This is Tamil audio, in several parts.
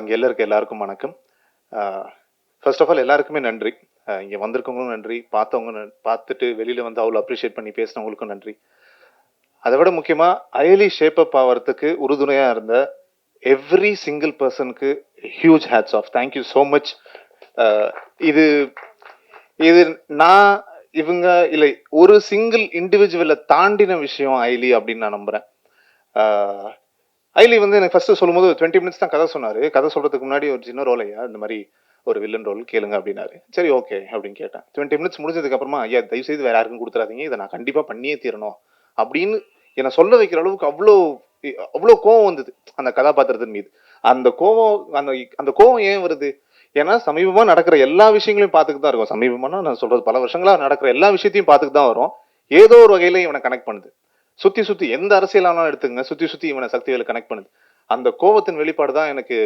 இங்கே எல்லாருக்கும் வணக்கம். ஃபர்ஸ்ட் ஆஃப் ஆல் எல்லாருக்குமே நன்றி. இங்கே வந்திருக்கவங்களும் நன்றி, பார்த்துட்டு வெளியில் வந்து அவ்வளோ அப்ரிஷியேட் பண்ணி பேசினவங்களுக்கும் நன்றி. அதை விட முக்கியமாக அயலி ஷேப் அப் ஆகிறதுக்கு உறுதுணையாக இருந்த எவ்ரி சிங்கிள் பர்சனுக்கு huge hats off. Thank you so much. இது இது நான் இவங்க இல்லை, ஒரு சிங்கிள் இண்டிவிஜுவலை தாண்டின விஷயம் அயலி அப்படின்னு நான் நம்புகிறேன். ஐலி வந்து எனக்கு ஃபர்ஸ்ட் சொல்லும்போது 20 மினிட்ஸ் தான் கதை சொன்னார். கதை சொல்கிறதுக்கு முன்னாடி ஒரு சின்ன ரோல், ஐயா இந்த மாதிரி ஒரு வில்லன் ரோல் கேளுங்க அப்படின்னாரு. சரி ஓகே அப்படின்னு கேட்டேன். 20 மினிட்ஸ் முடிஞ்சதுக்கு அப்புறமா, ஐயா தயவுசெய்து வேற யாருக்கும் கொடுத்துறாதீங்க, இதை நான் கண்டிப்பாக பண்ணியே தீரணும் அப்படின்னு என்னை சொல்ல வைக்கிற அளவுக்கு அவ்வளோ கோவம் வந்தது அந்த கதாபாத்திரத்தின் மீது. அந்த கோவம் ஏன் வருது? ஏன்னா சமீபமாக நடக்கிற எல்லா விஷயங்களையும் பார்த்துட்டு தான் இருக்கும். சமீபமான நான் சொல்றது பல வருஷங்களா நடக்கிற எல்லா விஷயத்தையும் பார்த்துட்டு தான் வரும். ஏதோ ஒரு வகையில இவனை கனெக்ட் பண்ணுது. சுத்தி எந்த அரசியலானாலும் எடுத்துங்க, சுத்தி இவனை சக்திகளை கனெக்ட் பண்ணுது. அந்த கோபத்தின் வெளிப்பாடு தான் எனக்கு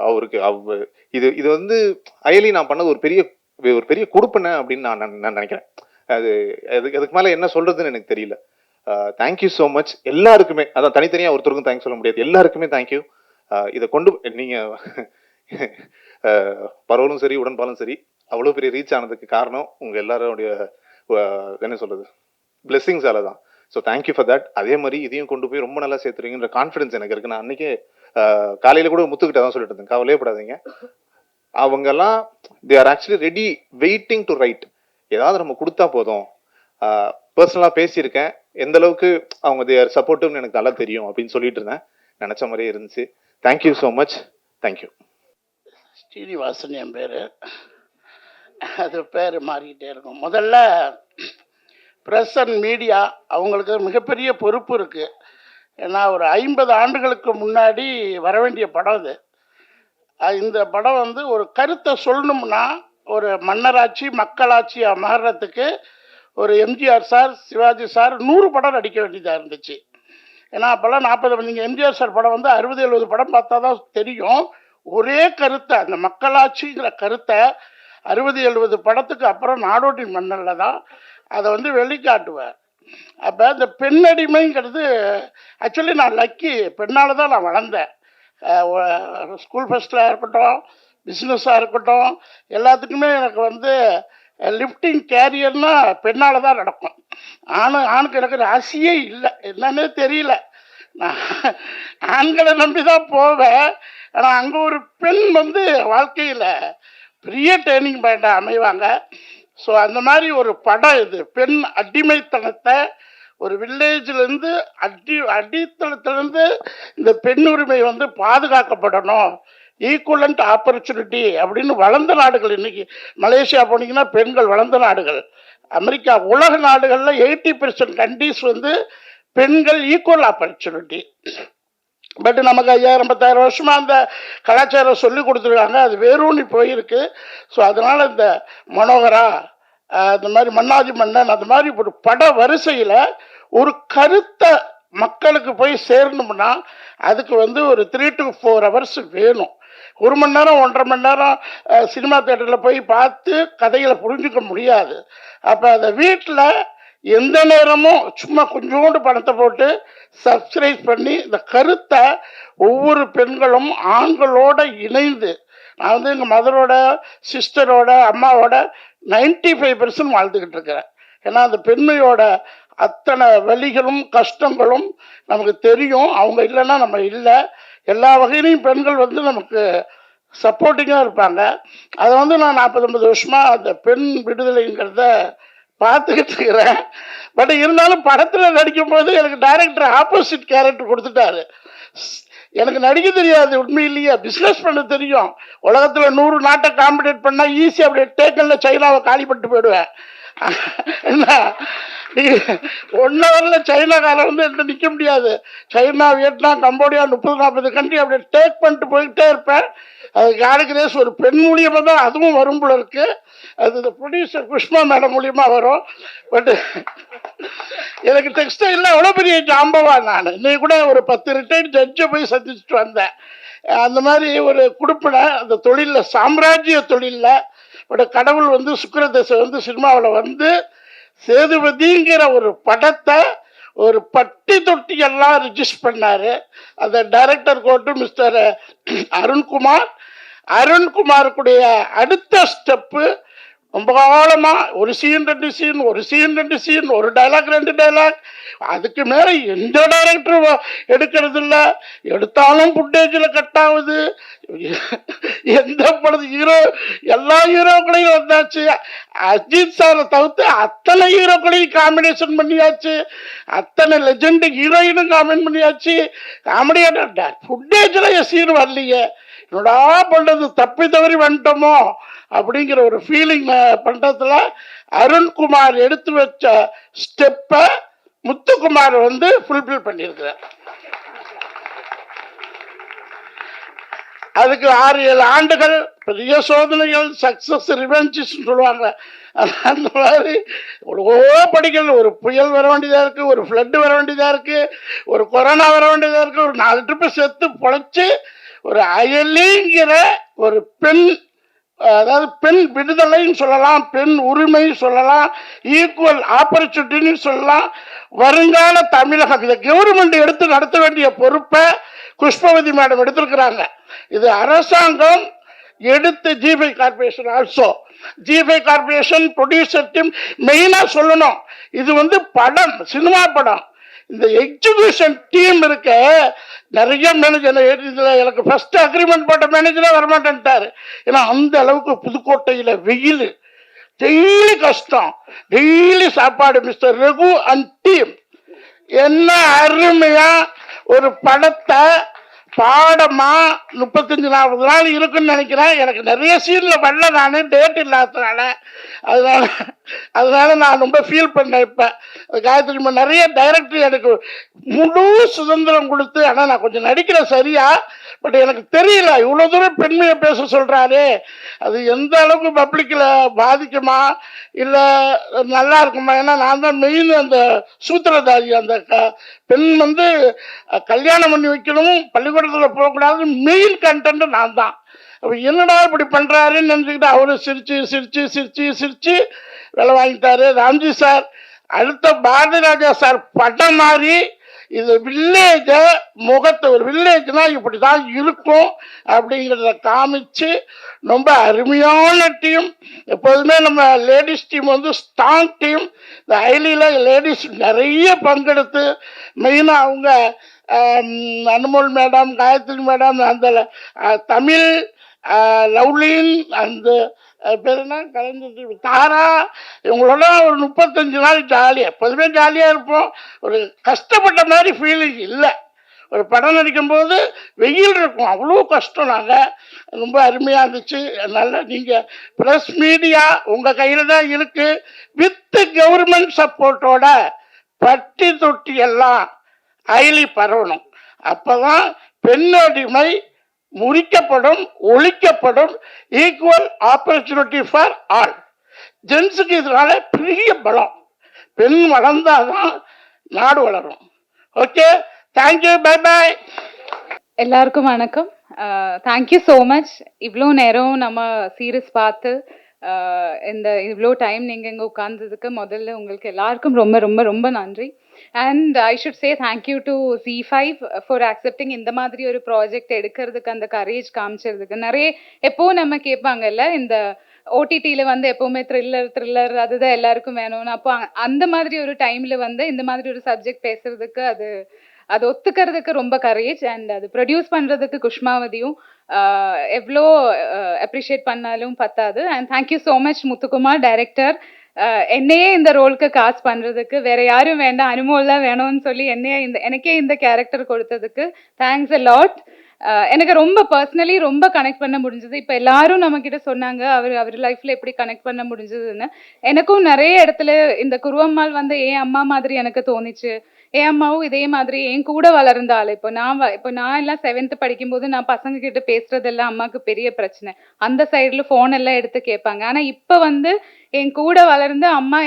அவருக்கு இது வந்து அயலி நான் பண்ணது ஒரு பெரிய கொடுப்பன அப்படின்னு நான் நினைக்கிறேன். அதுக்கு மேல என்ன சொல்றதுன்னு எனக்கு தெரியல. தேங்க்யூ ஸோ மச் எல்லாருக்குமே. அதான் தனித்தனியா ஒருத்தருக்கும் தேங்க்ஸ் சொல்ல முடியாது, எல்லாருக்குமே தேங்க்யூ. இதை கொண்டு நீங்க பரவலும் சரி உடன்பாலும் சரி அவ்வளோ பெரிய ரீச் ஆனதுக்கு காரணம் உங்க எல்லாரோடைய என்ன சொல்றது பிளெஸிங்ஸால தான். So thank you for that. அதே மாதிரி இதையும் கொண்டு போய் ரொம்ப நல்லா சேர்த்துருவீங்கன்ற கான்ஃபிடன்ஸ் எனக்கு இருக்கு. நான் அன்னைக்கே காலையில கூட முத்துக்கிட்ட தான் சொல்லிட்டு இருந்தேன், கவலையப்படாதீங்க, அவங்கெல்லாம் they are actually ready waiting to right. ஏதாவது நம்ம கொடுத்தா போதும். பர்சனலாக பேசியிருக்கேன், எந்த அளவுக்கு அவங்க தே ஆர் சப்போர்ட்டிவ்னு எனக்கு நல்லா தெரியும் அப்படின்னு சொல்லிட்டு இருந்தேன். நினைச்ச மாதிரியே இருந்துச்சு. Thank you so much. Thank you. Srinivasan என் பேர். அது பேர் மாறிக்கிட்டே இருக்கும். முதல்ல ப்ரெஸ் அண்ட் மீடியா அவங்களுக்கு மிகப்பெரிய பொறுப்பு இருக்குது. ஏன்னா ஒரு 50 ஆண்டுகளுக்கு முன்னாடி வர வேண்டிய படம் இது. இந்த படம் வந்து ஒரு கருத்தை சொல்லணும்னா ஒரு மன்னராட்சி மக்களாட்சியாக மாறுறதுக்கு ஒரு எம்ஜிஆர் சார், சிவாஜி சார் 100 படம் நடிக்க வேண்டியதாக இருந்துச்சு. ஏன்னா அப்போல்லாம் 40, நீங்கள் எம்ஜிஆர் சார் படம் வந்து 60-70 படம் பார்த்தா தான் தெரியும். ஒரே கருத்தை, அந்த மக்களாட்சிங்கிற கருத்தை 60-70 படத்துக்கு அப்புறம் நாடோடி மன்னரில் தான் அதை வந்து வெளிக்காட்டுவார். அப்போ இந்த பெண்ணடிமைங்கிறது ஆக்சுவலி நான் லக்கி, பெண்ணால் தான் நான் வளர்ந்தேன். ஸ்கூல் ஃபஸ்ட்டில் இருக்கட்டும், பிஸ்னஸாக இருக்கட்டும், எல்லாத்துக்குமே எனக்கு வந்து லிஃப்டிங் கேரியர்னா பெண்ணால் தான் நடக்கும். ஆணுக்கு எனக்கு ராசியே இல்லை, என்னன்னே தெரியல. நான் ஆண்களை நம்பி தான் போவேன். ஆனால் அங்கே ஒரு பெண் வந்து வாழ்க்கையில் பெரிய டேர்னிங் பாயிண்டாக அமைவாங்க. ஸோ அந்த மாதிரி ஒரு படம் இது. பெண் அடிமைத்தனத்தை ஒரு வில்லேஜ்லேருந்து அடித்தளத்திலேருந்து இந்த பெண் உரிமை வந்து பாதுகாக்கப்படணும், ஈக்குவலண்ட் ஆப்பர்ச்சுனிட்டி அப்படின்னு வளர்ந்த நாடுகள். இன்னைக்கு மலேசியா போனீங்கன்னா பெண்கள் வளர்ந்த நாடுகள், அமெரிக்கா, உலக நாடுகளில் 80% கண்ட்ரீஸ் வந்து பெண்கள் ஈக்குவல் ஆப்பர்ச்சுனிட்டி. பட் நமக்கு 5000-10,000 வருஷமா அந்த கலாச்சாரம் சொல்லி கொடுத்துருக்காங்க, அது வேரூனி போயிருக்கு. ஸோ அதனால இந்த மனோகரா, அந்த மாதிரி மன்னாதி மன்னன், அந்த மாதிரி ஒரு பட வரிசையில் ஒரு கருத்தை மக்களுக்கு போய் சேரணும்னா அதுக்கு வந்து ஒரு 3 to 4 ஹவர்ஸ் வேணும். 1 மணி நேரம் 1.5 மணி நேரம் சினிமா தியேட்டரில் போய் பார்த்து கதைகளை புரிஞ்சுக்க முடியாது. அப்போ அதை வீட்டில் எந்த நேரமும் சும்மா கொஞ்சோண்டு பணத்தை போட்டு சப்ஸ்கிரைப் பண்ணி இந்த கருத்தை ஒவ்வொரு பெண்களும் ஆண்களோட இணைந்து, நான் வந்து எங்கள் மதரோட, சிஸ்டரோட, அம்மாவோட 95% வாழ்ந்துக்கிட்டு இருக்கிறேன். ஏன்னா அந்த பெண்மையோட அத்தனை வலிகளும் கஷ்டங்களும் நமக்கு தெரியும். அவங்க இல்லைன்னா நம்ம இல்லை. எல்லா வகையிலையும் பெண்கள் வந்து நமக்கு சப்போர்ட்டிங்காக இருப்பாங்க. அதை வந்து நான் 40-50 வருஷமாக அந்த பெண் விடுதலைங்கிறத பார்த்துக்கிட்டு இருக்கிறேன். பட் இருந்தாலும் படத்தில் நடிக்கும் போது எனக்கு டைரக்டர் ஆப்போசிட் கேரக்டர் கொடுத்துட்டாரு. எனக்கு நடிக்க தெரியாது உண்மையிலேயே, பிஸ்னஸ் பண்ண தெரியும். உலகத்தில் 100 நாட்டை காம்படேட் பண்ணால் ஈஸியாக அப்படியே டேக்கனில் சைனாவை காலிப்பட்டு போயிடுவேன். என்ன 1 ஹவரில் சைனாக்காரன் வந்து என்கிட்ட நிற்க முடியாது. சைனா, வியட்நாம், கம்போடியா 30-40 கண்ட்ரி அப்படியே டேக் பண்ணிட்டு போய்கிட்டே இருப்பேன். அது காடுக்கு ரேஸ் ஒரு பெண் மூலியமாக தான் அதுவும் வரும் போல இருக்கு. அது இந்த ப்ரொடியூசர் புஷ்மா மேடம் மூலியமாக வரும். பட் எனக்கு டெக்ஸ்டைலில் அவ்வளோ பெரிய ஜாம்பவா. நான் இன்னைக்கு கூட ஒரு 10 ரிட்டையர்ட் ஜட்ஜை போய் சந்திச்சுட்டு வந்தேன். அந்த மாதிரி ஒரு குடுப்பின அந்த தொழிலில், சாம்ராஜ்ய தொழிலில். பட் கடவுள் வந்து சுக்கிரதசை வந்து சினிமாவில் வந்து சேதுபதிங்கிற ஒரு படத்தை ஒரு பட்டி தொட்டி எல்லாம் ரிஜிஸ்டர் பண்ணாரு. அந்த டைரக்டர் கோட்டு மிஸ்டர் அருண்குமார். அருண்குமாருக்குடைய அடுத்த ஸ்டெப்பு ரொம்ப காலமா ஒரு சீன் 2 சீன், ஒரு சீன் 2 சீன், ஒரு டைலாக் 2 டைலாக், அதுக்கு மேல எந்த டைரக்டரும் எடுக்கிறது இல்ல. எடுத்தாலும் ஃபுட்டேஜில் கட் ஆகுது. எந்த படத்து ஹீரோ எல்லா ஹீரோக்களையும் வந்தாச்சு. அஜித் சாரை தவிர்த்து அத்தனை ஹீரோக்களையும் காம்பினேஷன் பண்ணியாச்சு. அத்தனை லெஜெண்ட் ஹீரோயினும் காமெண்ட் பண்ணியாச்சு. காமெடியான ஃபுட்டேஜில் என் சீன் வரலையே, என்னடா பண்றது, தப்பி தவறி வந்துட்டோமோ அப்படிங்கிற ஒரு ஃபீலிங் பண்றதுல அருண்குமார் எடுத்து வச்ச ஸ்டெப்பை முத்துக்குமார் வந்து ஃபுல்ஃபில் பண்ணியிருக்கிறார். அதுக்கு 6-7 ஆண்டுகள் பெரிய சோதனைகள், சக்சஸ் ரிவெஞ்ச் சொல்லுவாங்க. அந்த மாதிரி எவ்வளவோ படிக்கல. ஒரு புயல் வர வேண்டியதா இருக்கு, ஒரு ஃப்ளட் வர வேண்டியதா இருக்கு, ஒரு கொரோனா வர வேண்டியதா இருக்கு, ஒரு 4 ட்ரிப்பு செத்து பொழைச்சு ஒரு அயலிங்கிற ஒரு பெண், அதாவது பெண் விடுதலைன்னு சொல்லலாம், பெண் உரிமை சொல்லலாம், ஈக்குவல் ஆப்பர்ச்சுனிட்டின்னு சொல்லலாம். வருங்கால தமிழகம் இதை கவர்மெண்ட் எடுத்து நடத்த வேண்டிய பொறுப்பை புஷ்பவதி மேடம் எடுத்திருக்கிறாங்க. இது அரசாங்கம் எடுத்து ஜிபை corporation also, ஜிபை corporation producer team மெயினாக சொல்லணும். இது வந்து படம், சினிமா படம். இந்த எக்ஸிகியூஷன் டீம் இருக்க நிறைய மேனேஜர், இதில் எனக்கு ஃபர்ஸ்ட் அக்ரிமெண்ட் போட்ட மேனேஜரே வரமாட்டேன்ட்டாரு. ஏன்னா அந்த அளவுக்கு புதுக்கோட்டையில் வெயில், டெய்லி கஷ்டம், டெய்லி சாப்பாடு. மிஸ்டர் ரகு அண்ட் டீம் என்ன அருமையா ஒரு படத்தை பாடமா 35-40 நாள் இருக்குன்னு நினைக்கிறேன். எனக்கு நிறைய சீன்ல வரல, நான் டேட் இல்லாததுனால. அதனால நான் ரொம்ப ஃபீல் பண்ணேன். இப்போ காயத்ரி நிறைய டைரக்டர் எனக்கு முழு சுதந்திரம் கொடுத்து, ஆனால் நான் கொஞ்சம் நடிக்கிறேன் சரியா, பட் எனக்கு தெரியல இவ்வளோ தூரம் பெண்மையை பேச சொல்கிறாரு, அது எந்த அளவுக்கு பப்ளிக்கில் பாதிக்குமா இல்லை நல்லா இருக்குமா. ஏன்னா நான் தான் மெயின் அந்த சூத்திரதாரி. அந்த பெண் வந்து கல்யாணம் பண்ணி வைக்கணும், பள்ளிக்கூடத்தில் போகக்கூடாது, மெயின் கண்டென்ட் நான் தான். அப்போ என்னடா இப்படி பண்ணுறாருன்னு நினச்சிக்கிட்டு அவரு சிரிச்சு சிரிச்சு சிரிச்சு சிரிச்சு வேலை வாங்கிட்டாரு. ராம்ஜி சார் அடுத்த பாரதி ராஜா சார் படம் மாதிரி இது வில்லேஜை முகத்தை, ஒரு வில்லேஜ்னா இப்படி தான் இருக்கும் அப்படிங்கிறத காமிச்சு ரொம்ப அருமையான டீம். எப்போதுமே நம்ம லேடிஸ் டீம் வந்து ஸ்ட்ராங் டீம். இந்த ஐலியில் லேடிஸ் நிறைய பங்கெடுத்து, மெயினாக அவங்க அனுமோல் மேடம், காயத்ரி மேடம், அந்த தமிழ் லவ்லின், அந்த பேர் என்ன கலைஞர் தாரா, இவங்களோட ஒரு 35 நாள் ஜாலியாக, எப்போதுமே ஜாலியாக இருப்போம். ஒரு கஷ்டப்பட்ட மாதிரி ஃபீலிங் இல்லை. ஒரு படம் நடிக்கும்போது வெயில் இருக்கும், அவ்வளோ கஷ்டம். நாங்கள் ரொம்ப அருமையாக இருந்துச்சு. அதனால் நீங்கள் ப்ரெஸ் மீடியா உங்கள் கையில் தான் இருக்குது. வித் கவர்மெண்ட் சப்போர்ட்டோட பட்டி தொட்டி எல்லாம் ஐலி பரவணும். அப்போ தான் பெண்ணடிமை முறிக்கப்படும், ஒழிக்கப்படும். Equal opportunity for all. ஜென்ஸுக்கு இதனால பெரிய பலம். பெண் வளர்ந்தாதான் நாடு வளரும். Okay, thank you, bye bye. எல்லாருக்கும் வணக்கம். Thank you so much. இவ்வளோ நேரம் நம்ம சீரியஸ் பார்த்து இந்த இவ்வளோ டைம் நீங்கள் இங்கே உட்கார்ந்ததுக்கு முதல்ல உங்களுக்கு எல்லாருக்கும் ரொம்ப ரொம்ப ரொம்ப நன்றி. And I should say thank you to Z5 for accepting இந்த மாதிரி ஒரு ப்ராஜெக்ட் எடுக்கிறதுக்கு, அந்த கரேஜ் காமிச்சதுக்கு. நிறைய எப்போ நம்ம கேட்பாங்கல்ல, இந்த ஓடிடியில் வந்து எப்போவுமே த்ரில்லர் அதுதான் எல்லாருக்கும் வேணும்னு. அப்போ அந்த மாதிரி ஒரு டைமில் வந்து இந்த மாதிரி ஒரு சப்ஜெக்ட் பேசுறதுக்கு அது ஒத்துக்கிறதுக்கு ரொம்ப கரேஜ். அண்ட் அது ப்ரொடியூஸ் பண்ணுறதுக்கு குஷ்மாவதியும் எவ்வளோ அப்ரிஷியேட் பண்ணாலும் பத்தாது. And thank you so much Muthukumar director, என்னையே இந்த ரோலுக்கு காஸ்ட் பண்ணுறதுக்கு. வேற யாரும் வேண்டாம், அனுமோல் தான் வேணும்னு சொல்லி எனக்கே இந்த கேரக்டர் கொடுத்ததுக்கு தேங்க்ஸ் அ லாட். எனக்கு ரொம்ப பர்சனலி ரொம்ப கனெக்ட் பண்ண முடிஞ்சது. இப்போ எல்லாரும் நம்மக்கிட்ட சொன்னாங்க அவர் லைஃப்பில் எப்படி கனெக்ட் பண்ண முடிஞ்சதுன்னு. எனக்கும் நிறைய இடத்துல இந்த குருவம்மாள் வந்து என் அம்மா மாதிரி எனக்கு தோணிச்சு. என் அம்மாவும் இதே மாதிரி என் கூட வளர்ந்தாள். இப்போ நான் எல்லாம் 7th படிக்கும்போது நான் பசங்க கிட்ட பேசுறதெல்லாம் அம்மாவுக்கு பெரிய பிரச்சனை. அந்த சைடில் ஃபோன் எல்லாம் எடுத்து கேட்பாங்க. ஆனால் இப்போ வந்து என் கூட வளர்ந்து அம்மா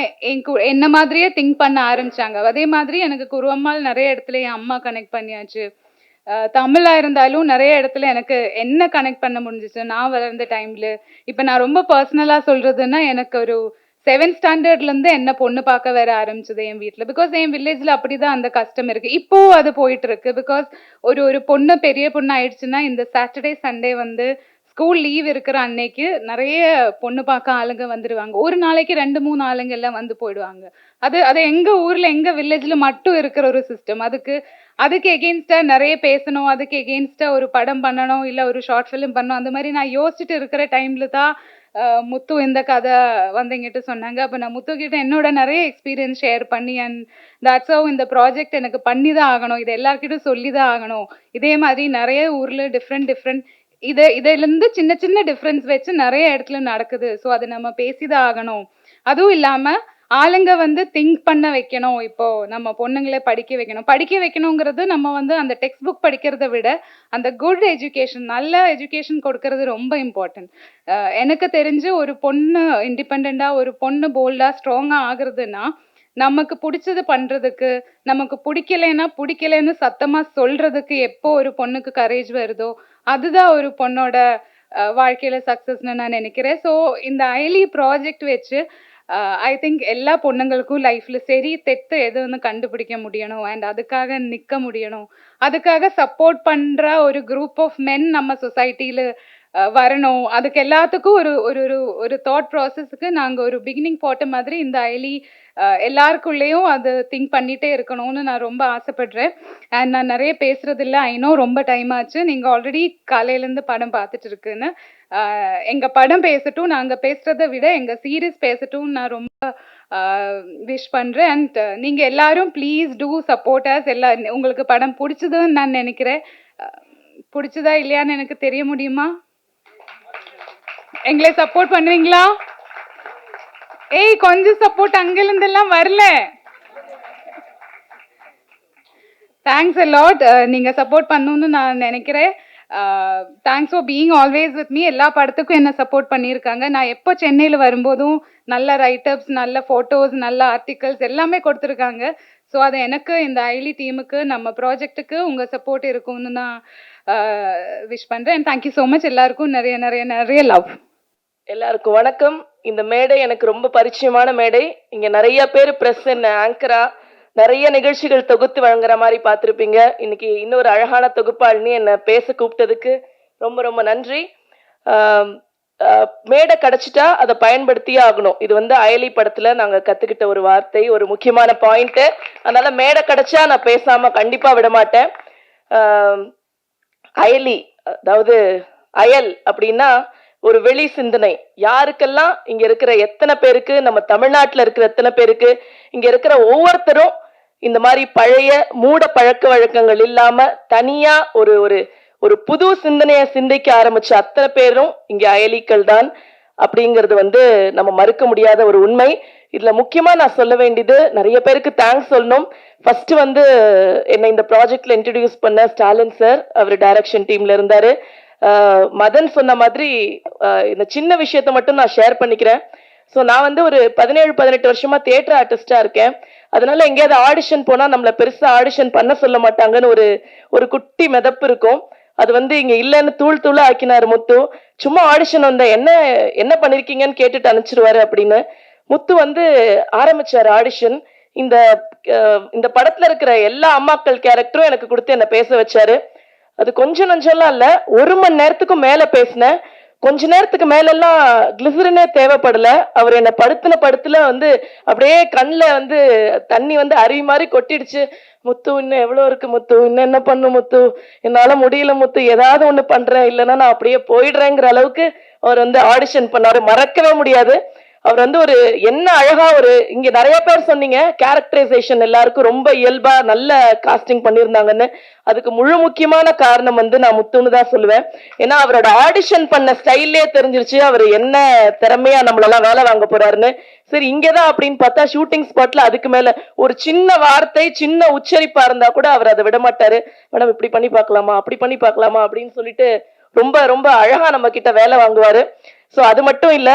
என்ன மாதிரியே திங்க் பண்ண ஆரம்பிச்சாங்க. அதே மாதிரி எனக்கு குருவம்மாள் நிறைய இடத்துல என் அம்மா கனெக்ட் பண்ணியாச்சு. தமிழாக இருந்தாலும் நிறைய இடத்துல எனக்கு என்ன கனெக்ட் பண்ண முடிஞ்சிச்சு நான் வளர்ந்த டைமில். இப்போ நான் ரொம்ப பர்சனலாக சொல்கிறதுன்னா, எனக்கு ஒரு 7th ஸ்டாண்டர்ட்லேருந்து என்ன பொண்ணு பார்க்க வர ஆரம்பிச்சது என் வீட்டில். பிகாஸ் என் வில்லேஜில் அப்படி தான் அந்த கஷ்டம் இருக்குது. இப்போவும் அது போயிட்டு இருக்கு. பிகாஸ் ஒரு ஒரு பொண்ணு பெரிய பொண்ணு ஆயிடுச்சுன்னா இந்த சாட்டர்டே சண்டே வந்து ஸ்கூல் லீவ் இருக்கிற அன்னைக்கு நிறைய பொண்ணு பார்க்க ஆளுங்க வந்துடுவாங்க. ஒரு நாளைக்கு 2-3 ஆளுங்க எல்லாம் வந்து போயிடுவாங்க. அது அது எங்கள் ஊரில் எங்கள் வில்லேஜில் மட்டும் இருக்கிற ஒரு சிஸ்டம். அதுக்கு எகெயின்ஸ்டாக நிறைய பேசணும், அதுக்கு எகெயின்ஸ்டாக ஒரு படம் பண்ணணும், இல்லை ஒரு ஷார்ட் ஃபிலிம் பண்ணணும். அந்த மாதிரி நான் யோசிச்சுட்டு இருக்கிற டைமில் தான் முத்து இந்த கதை வந்து என்கிட்ட சொன்னாங்க. அப்போ நான் முத்து கிட்ட என்னோட நிறைய எக்ஸ்பீரியன்ஸ் ஷேர் பண்ணி அண்ட் தட்ஸ் ஹவ் இந்த ப்ராஜெக்ட் எனக்கு பண்ணி தான் ஆகணும், இது எல்லாருக்கிட்டும் சொல்லி தான் ஆகணும். இதே மாதிரி நிறைய ஊரில் டிஃப்ரெண்ட் இதிலேருந்து சின்ன சின்ன டிஃப்ரென்ஸ் வச்சு நிறைய இடத்துல நடக்குது. ஸோ அது நம்ம பேசி தான் ஆகணும். அதுவும் இல்லாமல் ஆளுங்க வந்து திங்க் பண்ண வைக்கணும். இப்போ நம்ம பொண்ணுங்களை படிக்க வைக்கணுங்கிறது நம்ம வந்து அந்த டெக்ஸ்ட் புக் படிக்கிறத விட அந்த குட் எஜுகேஷன், நல்ல எஜுகேஷன் கொடுக்கறது ரொம்ப இம்பார்ட்டன்ட். எனக்கு தெரிஞ்சு ஒரு பொண்ணு இண்டிபெண்ட்டாக, ஒரு பொண்ணு போல்டாக ஸ்ட்ராங்காக ஆகுறதுன்னா நமக்கு பிடிச்சது பண்ணுறதுக்கு, நமக்கு பிடிக்கலைன்னு சத்தமாக சொல்கிறதுக்கு எப்போ ஒரு பொண்ணுக்கு கரேஜ் வருதோ அதுதான் ஒரு பொண்ணோட வாழ்க்கையில் சக்ஸஸ்ன்னு நான் நினைக்கிறேன். ஸோ இந்த ஐலி ப்ராஜெக்ட் வச்சு ஐ திங்க் எல்லா பொண்ணுங்களுக்கும் லைஃப்பில் சரி தெத்து எதுன்னு கண்டுபிடிக்க முடியணும் அண்ட் அதுக்காக நிற்க முடியணும். அதுக்காக சப்போர்ட் பண்ணுற ஒரு குரூப் ஆஃப் மென் நம்ம சொசைட்டியில் வரணும். அதுக்கு எல்லாத்துக்கும் ஒரு ஒரு ஒரு தாட் ப்ராசஸ்க்கு நாங்கள் ஒரு பிகினிங் போட்ட மாதிரி இந்த ஐலி எல்லாருக்குள்ளேயும் அது திங்க் பண்ணிகிட்டே இருக்கணும்னு நான் ரொம்ப ஆசைப்படுறேன். அண்ட் நான் நிறைய பேசுகிறதில்ல, ஐநோ ரொம்ப டைம் ஆச்சு. நீங்கள் ஆல்ரெடி காலையிலேருந்து படம் பார்த்துட்டு இருக்குன்னு. எங்கள் படம் பேசட்டும், நாங்கள் பேசுகிறத விட எங்கள் சீரீஸ் பேசட்டும் நான் ரொம்ப விஷ் பண்ணுறேன். அண்ட் நீங்கள் எல்லாரும் ப்ளீஸ் டூ சப்போர்ட் அஸ். உங்களுக்கு படம் பிடிச்சதுன்னு நான் நினைக்கிறேன். பிடிச்சதா இல்லையான்னு எனக்கு தெரிய முடியுமா? எங்களை சப்போர்ட் பண்ணுவீங்களா? ஏய், கொஞ்சம் சப்போர்ட் அங்கிருந்தெல்லாம் வரல. Thanks a lot. நீங்கள் சப்போர்ட் பண்ணணும்னு நான் நினைக்கிறேன். Thanks for being always with me. எல்லா படத்துக்கும் என்ன சப்போர்ட் பண்ணியிருக்காங்க. நான் எப்போ சென்னையில் வரும்போதும் நல்ல ரைட்டப்ஸ், நல்ல ஃபோட்டோஸ், நல்ல ஆர்டிகல்ஸ் எல்லாமே கொடுத்துருக்காங்க. ஸோ அது எனக்கு, இந்த ஐலி டீமுக்கு, நம்ம ப்ராஜெக்ட்டுக்கு உங்கள் சப்போர்ட் இருக்கும்னு நான் விஷ் பண்ணுறேன். Thank you so much. எல்லாருக்கும் நிறைய நிறைய நிறைய லவ். எல்லாருக்கும் வணக்கம். இந்த மேடை எனக்கு ரொம்ப பரிச்சயமான மேடை. இங்கே நிறைய பேர் ப்ரெஸ் என்ன ஆங்கரா நிறைய நிகழ்ச்சிகள் தொகுத்து வழங்குற மாதிரி பார்த்துருப்பீங்க. இன்னைக்கு இன்னொரு அழகான தொகுப்பாளினி என்னை பேச கூப்பிட்டதுக்கு ரொம்ப ரொம்ப நன்றி. மேடை கிடச்சிட்டா அதை பயன்படுத்தியே ஆகணும். இது வந்து அயலி படத்தில் நாங்கள் கற்றுக்கிட்ட ஒரு வார்த்தை, ஒரு முக்கியமான பாயிண்ட்டு. அதனால் மேடை கிடச்சா நான் பேசாமல் கண்டிப்பாக விட மாட்டேன். அயலி, அதாவது அயல் அப்படின்னா ஒரு வெளி சிந்தனை. யாருக்கெல்லாம் இங்க இருக்கிற எத்தனை பேருக்கு, நம்ம தமிழ்நாட்டில் இருக்கிற எத்தனை பேருக்கு, இங்க இருக்கிற ஒவ்வொருத்தரும் இந்த மாதிரி பழைய மூட பழக்க வழக்கங்கள் இல்லாம தனியா ஒரு ஒரு ஒரு புது சிந்தனையை சிந்திக்க ஆரம்பிச்ச அத்தனை பேரும் இங்க அயலிகள் தான் அப்படிங்கிறது வந்து நம்ம மறுக்க முடியாத ஒரு உண்மை. இதுல முக்கியமா நான் சொல்ல வேண்டியது, நிறைய பேருக்கு தேங்க்ஸ் சொல்லணும். ஃபர்ஸ்ட் வந்து என்னை இந்த ப்ராஜெக்ட்ல இன்ட்ரடியூஸ் பண்ண ஸ்டாலின் சார், அவர் டைரக்ஷன் டீம்ல இருந்தாரு. மதன் சொன்ன மாதிரி இந்த சின்ன விஷயத்த மட்டும் நான் ஷேர் பண்ணிக்கிறேன். ஸோ நான் வந்து ஒரு 17-18 வருஷமா தியேட்டர் ஆர்டிஸ்டா இருக்கேன். அதனால எங்கேயாவது ஆடிஷன் போனா நம்மள பெருசா ஆடிஷன் பண்ண சொல்ல மாட்டாங்கன்னு ஒரு குட்டி மிதப்பு இருக்கும். அது வந்து இங்க இல்லைன்னு தூளா ஆக்கினாரு முத்து. சும்மா ஆடிஷன் வந்த என்ன பண்ணிருக்கீங்கன்னு கேட்டுட்டு அனுப்பிச்சிருவாரு அப்படின்னு. முத்து வந்து ஆரம்பிச்சாரு ஆடிஷன். இந்த படத்துல இருக்கிற எல்லா அம்மாக்கள் கேரக்டரும் எனக்கு கொடுத்து என்ன பேச வச்சாரு. அது கொஞ்சம் நஞ்சம்லாம் இல்ல, 1 மணி நேரத்துக்கும் மேல பேசினேன். கொஞ்ச நேரத்துக்கு மேலெல்லாம் கிளிசரினே தேவைப்படல. அவர் என்னை படுத்துல வந்து அப்படியே கண்ணில் வந்து தண்ணி வந்து அருவி மாதிரி கொட்டிடுச்சு. முத்து இன்னும் எவ்வளோ இருக்கு முத்து, இன்னும் என்ன பண்ணும் முத்து, என்னால முடியல முத்து, ஏதாவது ஒண்ணு பண்றேன், இல்லைன்னா நான் அப்படியே போயிடுறேங்கிற அளவுக்கு அவர் வந்து ஆடிஷன் பண்ணாரு. மறக்கவே முடியாது. அவர் வந்து ஒரு என்ன அழகா இங்க நிறைய பேர் சொன்னீங்க கேரக்டரைசேஷன் எல்லாருக்கும் ரொம்ப இயல்பா நல்ல காஸ்டிங் பண்ணியிருந்தாங்கன்னு. அதுக்கு முக்கியமான காரணம் வந்து நான் முத்துன்னு தான் சொல்லுவேன். ஏன்னா அவரோட ஆடிஷன் பண்ண ஸ்டைல்லே தெரிஞ்சிருச்சு அவர் என்ன திறமையா நம்மளெல்லாம் வேலை வாங்க போறாருன்னு. சரி இங்கதான் அப்படின்னு பார்த்தா ஷூட்டிங் ஸ்பாட்ல அதுக்கு மேல ஒரு சின்ன வார்த்தை, சின்ன உச்சரிப்பா இருந்தா கூட அவர் அதை விட மாட்டாரு. மேடம் இப்படி பண்ணி பார்க்கலாமா, அப்படி பண்ணி பார்க்கலாமா அப்படின்னு சொல்லிட்டு ரொம்ப ரொம்ப அழகா நம்ம கிட்ட வேலை வாங்குவாரு. ஸோ அது மட்டும் இல்ல,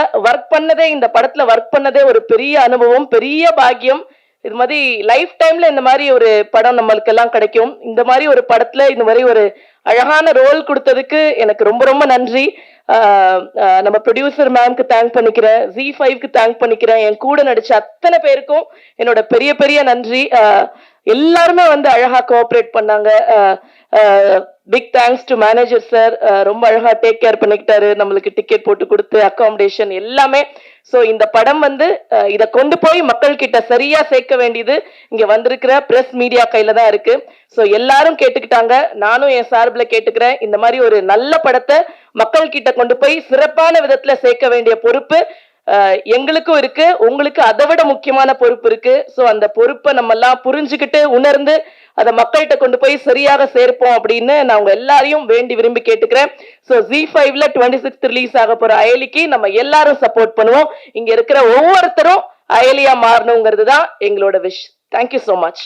இந்த படத்துல ஒர்க் பண்ணதே ஒரு பெரிய அனுபவம், பெரிய பாக்கியம். இது மாதிரி லைஃப் டைம்ல இந்த மாதிரி ஒரு படம் நம்மளுக்கு எல்லாம் கிடைக்கும். இந்த மாதிரி ஒரு படத்துல இந்த மாதிரி ஒரு அழகான ரோல் கொடுத்ததுக்கு எனக்கு ரொம்ப ரொம்ப நன்றி. நம்ம ப்ரொடியூசர் மேம்க்கு தேங்க் பண்ணிக்கிறேன், Z5க்கு தேங்க் பண்ணிக்கிறேன், என் கூட நடிச்ச அத்தனை பேருக்கும் என்னோட பெரிய பெரிய நன்றி. எல்லாருமே வந்து அழகா கோஆப்ரேட் பண்ணாங்க. Big thanks to manager sir, ரொம்ப அழகா டேக் கேர் பண்ணிக்கிட்டாரு, நம்மளுக்கு டிக்கெட் போட்டு கொடுத்து அகாமடேஷன் எல்லாமே. ஸோ இந்த படம் வந்து இதை கொண்டு போய் மக்கள் கிட்ட சரியா சேர்க்க வேண்டியது இங்க வந்திருக்கிற பிரஸ் மீடியா கையில தான் இருக்கு. ஸோ எல்லாரும் கேட்டுக்கிட்டாங்க, நானும் என் சார்பில் கேட்டுக்கிறேன், இந்த மாதிரி ஒரு நல்ல படத்தை மக்கள் கிட்ட கொண்டு போய் சிறப்பான விதத்துல சேர்க்க வேண்டிய பொறுப்பு எங்களுக்கும் இருக்கு, உங்களுக்கு அதை விட முக்கியமான பொறுப்பு இருக்கு. ஸோ அந்த பொறுப்பை நம்ம எல்லாம் புரிஞ்சுக்கிட்டு உணர்ந்து அதை மக்கள்கிட்ட கொண்டு போய் சரியாக சேர்ப்போம் அப்படின்னு நான் உங்க எல்லாரையும் வேண்டி விரும்பி கேட்டுக்கிறேன். ஸோ Z5ல 26th ரிலீஸ் ஆக போற அயலிக்கு நம்ம எல்லாரும் சப்போர்ட் பண்ணுவோம். இங்க இருக்கிற ஒவ்வொருத்தரும் அயலியா மாறணுங்கிறது தான் எங்களோட விஷ். Thank you so much.